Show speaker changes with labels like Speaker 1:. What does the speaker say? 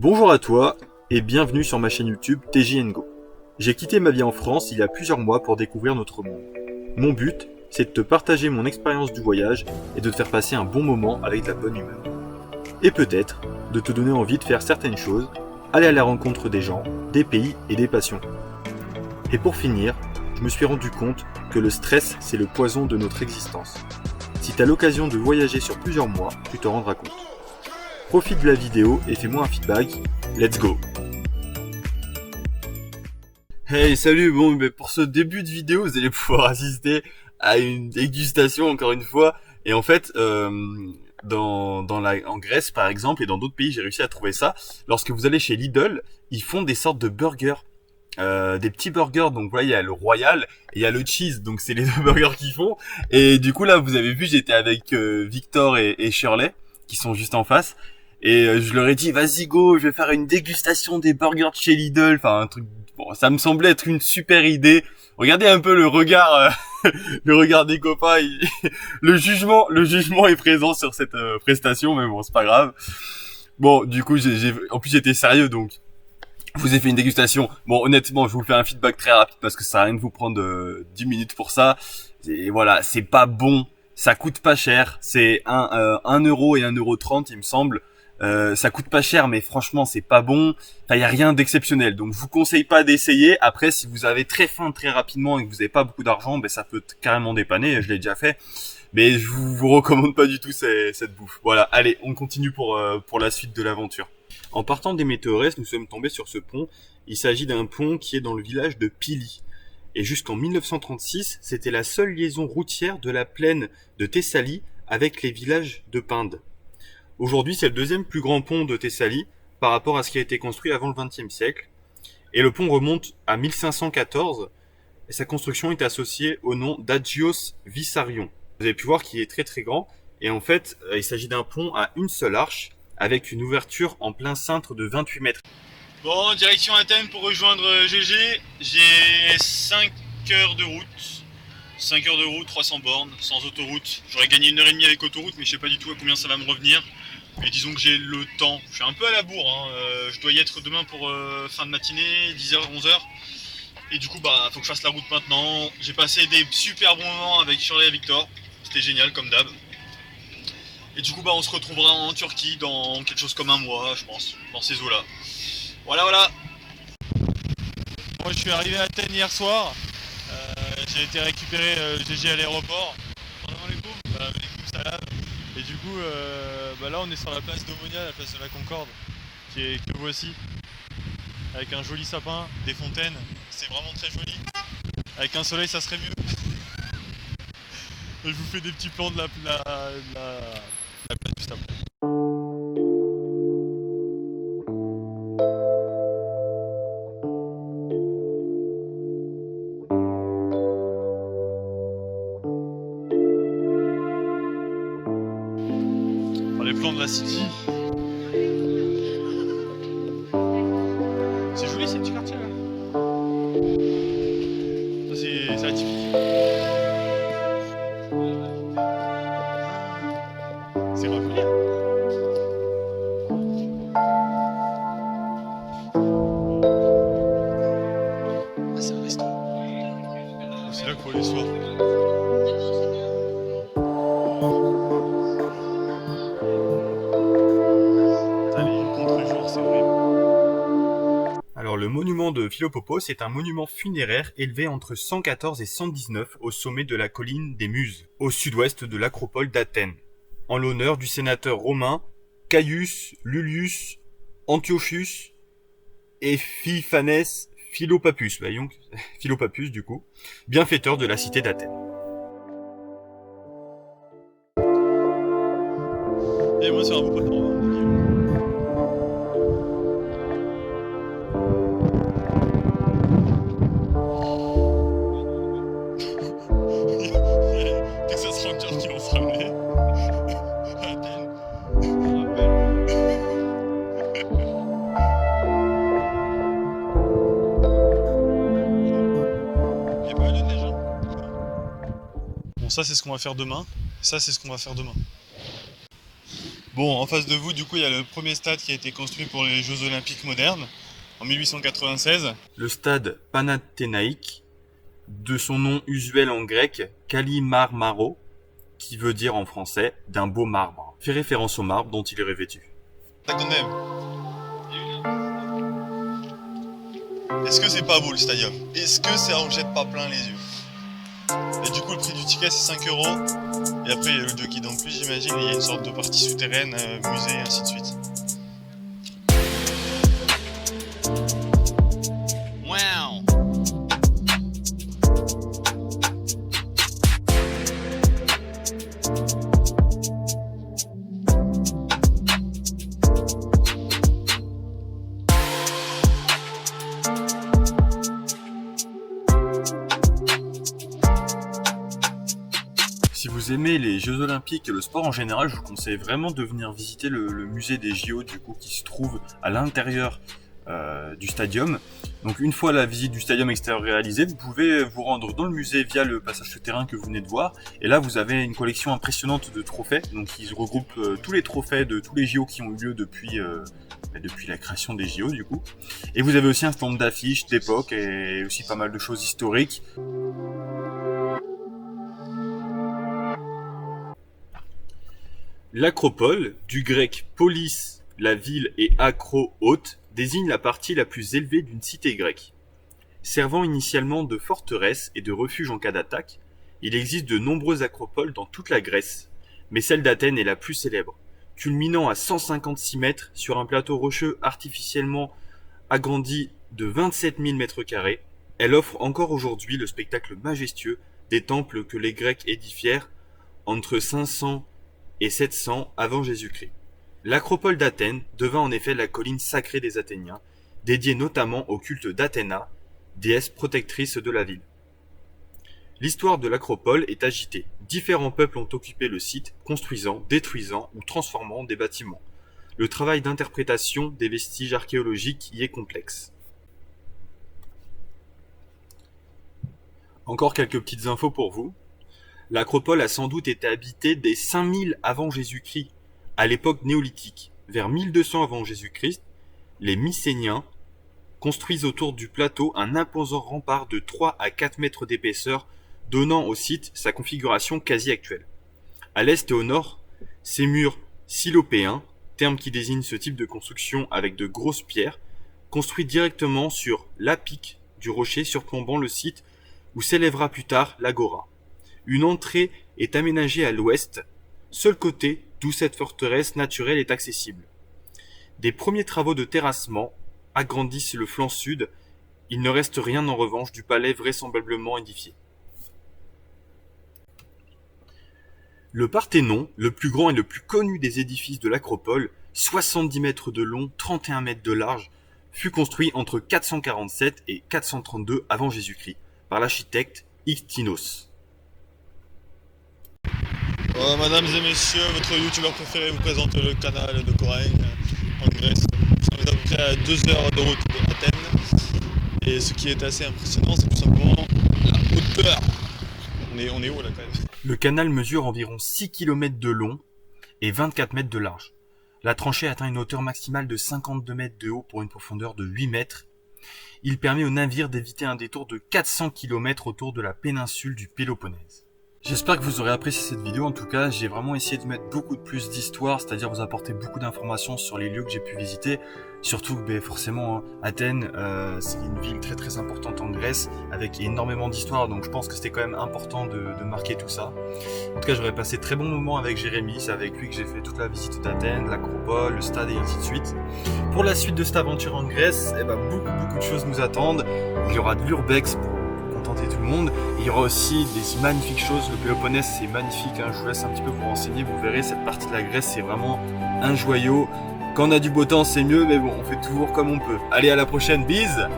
Speaker 1: Bonjour à toi et bienvenue sur ma chaîne YouTube TJ Go. J'ai quitté ma vie en France il y a plusieurs mois pour découvrir notre monde. Mon but, c'est de te partager mon expérience du voyage et de te faire passer un bon moment avec de la bonne humeur. Et peut-être de te donner envie de faire certaines choses, aller à la rencontre des gens, des pays et des passions. Et pour finir, je me suis rendu compte que le stress, c'est le poison de notre existence. Si tu as l'occasion de voyager sur plusieurs mois, tu te rendras compte. Profite de la vidéo et fais-moi un feedback. Let's go! Hey, salut! Bon, mais pour ce début de vidéo, vous allez pouvoir assister à une dégustation encore une fois. Et en fait, en Grèce par exemple et dans d'autres pays, j'ai réussi à trouver ça. Lorsque vous allez chez Lidl, ils font des sortes de burgers. Des petits burgers, donc voilà, il y a le royal et il y a le cheese, donc c'est les deux burgers qu'ils font. Et du coup là, vous avez vu, j'étais avec Victor et Shirley qui sont juste en face. Et je leur ai dit, vas-y go, je vais faire une dégustation des burgers de chez Lidl. Enfin, un truc, bon, ça me semblait être une super idée. Regardez un peu le regard, le regard des copains. Le jugement est présent sur cette prestation, mais bon, c'est pas grave. Bon, du coup, en plus j'étais sérieux, donc je vous ai fait une dégustation. Bon, honnêtement, je vous fais un feedback très rapide parce que ça sert à rien de vous prendre 10 minutes pour ça. Et voilà, c'est pas bon. Ça coûte pas cher. C'est 1 euro et 1,30 €, il me semble. Ça coûte pas cher, mais franchement, c'est pas bon. Enfin, y a rien d'exceptionnel. Donc, je vous conseille pas d'essayer. Après, si vous avez très faim très rapidement et que vous avez pas beaucoup d'argent, ben, ça peut carrément dépanner. Je l'ai déjà fait. Mais je vous recommande pas du tout cette bouffe. Voilà. Allez, on continue pour la suite de l'aventure. En partant des Météorès, nous sommes tombés sur ce pont. Il s'agit d'un pont qui est dans le village de Pili. Et jusqu'en 1936, c'était la seule liaison routière de la plaine de Thessalie avec les villages de Pinde. Aujourd'hui, c'est le deuxième plus grand pont de Thessalie par rapport à ce qui a été construit avant le XXe siècle. Et le pont remonte à 1514 et sa construction est associée au nom d'Agios Vissarion. Vous avez pu voir qu'il est très très grand et en fait, il s'agit d'un pont à une seule arche avec une ouverture en plein cintre de 28 mètres.
Speaker 2: Bon, direction Athènes pour rejoindre GG. J'ai 5 heures de route. 5 heures de route, 300 bornes, sans autoroute. J'aurais gagné 1h30 avec autoroute, mais je sais pas du tout à combien ça va me revenir. Mais disons que j'ai le temps. Je suis un peu à la bourre, hein. Je dois y être demain pour fin de matinée, 10h, 11h. Et du coup, bah, faut que je fasse la route maintenant. J'ai passé des super bons moments avec Shirley et Victor. C'était génial, comme d'hab. Et du coup, bah, on se retrouvera en Turquie dans quelque chose comme un mois, je pense, dans ces eaux-là. Voilà, voilà. Moi, je suis arrivé à Athènes hier soir. J'ai été récupérer GG à l'aéroport. Les coups, ça lave. Et du coup, bah là, on est sur la place d'Omonia, la place de la Concorde, que voici, avec un joli sapin, des fontaines. C'est vraiment très joli. Avec un soleil, ça serait mieux. Et je vous fais des petits plans de la place juste après. Les plans de la city. C'est joli ces petits quartiers là. Ça c'est atypique. C'est raffiné. Ah, c'est un resto. C'est là qu'il faut aller ce soir.
Speaker 1: Alors le monument de Philopopos est un monument funéraire élevé entre 114 et 119 au sommet de la colline des Muses, au sud-ouest de l'acropole d'Athènes, en l'honneur du sénateur romain Caius Lullius Antiochus Epiphanes Philopapus, voyons, Philopapus du coup, bienfaiteur de la cité d'Athènes.
Speaker 2: Et moi, c'est un beau pote. Texas Rangers qui vont se ramener à Athènes. Il y a pas eu de neige, hein. Bon, ça, c'est ce qu'on va faire demain. Ça, c'est ce qu'on va faire demain. Bon, en face de vous, du coup, il y a le premier stade qui a été construit pour les Jeux Olympiques modernes, en 1896.
Speaker 1: Le stade Panathénaïque, de son nom usuel en grec, Kalimarmaro, qui veut dire en français « d'un beau marbre », fait référence au marbre dont il est revêtu.
Speaker 2: Ça quand même. Est-ce que c'est pas beau le stadium? Est-ce que ça en jette pas plein les yeux? Et du coup, le prix du ticket c'est 5 €. Et après, il y a le jockey dans plus, j'imagine, et il y a une sorte de partie souterraine, musée, et ainsi de suite. Wow!
Speaker 1: Si vous aimez les Jeux Olympiques et le sport en général, je vous conseille vraiment de venir visiter le musée des JO du coup qui se trouve à l'intérieur du stadium. Donc une fois la visite du stadium extérieur réalisée, vous pouvez vous rendre dans le musée via le passage souterrain que vous venez de voir. Et là vous avez une collection impressionnante de trophées. Donc ils regroupent tous les trophées de tous les JO qui ont eu lieu depuis la création des JO du coup. Et vous avez aussi un stand d'affiches d'époque et aussi pas mal de choses historiques. L'acropole, du grec polis, la ville, et acro, haute, désigne la partie la plus élevée d'une cité grecque. Servant initialement de forteresse et de refuge en cas d'attaque, il existe de nombreuses acropoles dans toute la Grèce, mais celle d'Athènes est la plus célèbre, culminant à 156 mètres sur un plateau rocheux artificiellement agrandi de 27 000 mètres carrés. Elle offre encore aujourd'hui le spectacle majestueux des temples que les Grecs édifièrent entre 500 et 700 avant Jésus-Christ. L'acropole d'Athènes devint en effet la colline sacrée des Athéniens, dédiée notamment au culte d'Athéna, déesse protectrice de la ville. L'histoire de l'acropole est agitée. Différents peuples ont occupé le site, construisant, détruisant ou transformant des bâtiments. Le travail d'interprétation des vestiges archéologiques y est complexe. Encore quelques petites infos pour vous. L'acropole a sans doute été habitée dès 5000 avant Jésus-Christ, à l'époque néolithique. Vers 1200 avant Jésus-Christ, les Mycéniens construisent autour du plateau un imposant rempart de 3 à 4 mètres d'épaisseur, donnant au site sa configuration quasi actuelle. À l'est et au nord, ces murs silopéens, terme qui désigne ce type de construction avec de grosses pierres, construits directement sur l'apic du rocher surplombant le site où s'élèvera plus tard l'agora. Une entrée est aménagée à l'ouest, seul côté d'où cette forteresse naturelle est accessible. Des premiers travaux de terrassement agrandissent le flanc sud, il ne reste rien en revanche du palais vraisemblablement édifié. Le Parthénon, le plus grand et le plus connu des édifices de l'acropole, 70 mètres de long, 31 mètres de large, fut construit entre 447 et 432 avant Jésus-Christ par l'architecte Iktinos.
Speaker 2: Mesdames et messieurs, votre youtubeur préféré vous présente le canal de Corrèze en Grèce. Nous sommes à peu près à 2 heures de route d'Athènes. Et ce qui est assez impressionnant, c'est tout simplement la hauteur. On est haut là quand même.
Speaker 1: Le canal mesure environ 6 km de long et 24 mètres de large. La tranchée atteint une hauteur maximale de 52 mètres de haut pour une profondeur de 8 mètres. Il permet aux navires d'éviter un détour de 400 km autour de la péninsule du Péloponnèse. J'espère que vous aurez apprécié cette vidéo. En tout cas, j'ai vraiment essayé de mettre beaucoup de plus d'histoire, c'est-à-dire vous apporter beaucoup d'informations sur les lieux que j'ai pu visiter. Surtout que forcément, Athènes, c'est une ville très très importante en Grèce, avec énormément d'histoire, donc je pense que c'était quand même important de marquer tout ça. En tout cas, j'aurais passé très bon moment avec Jérémy, c'est avec lui que j'ai fait toute la visite d'Athènes, l'acropole, le stade et ainsi de suite. Pour la suite de cette aventure en Grèce, beaucoup de choses nous attendent. Il y aura de l'urbex pour contenter tout le monde. Il y aura aussi des magnifiques choses. Le Péloponnèse, c'est magnifique, hein. Je vous laisse un petit peu vous renseigner. Vous verrez, cette partie de la Grèce, c'est vraiment un joyau. Quand on a du beau temps, c'est mieux, mais bon, on fait toujours comme on peut. Allez, à la prochaine, bise!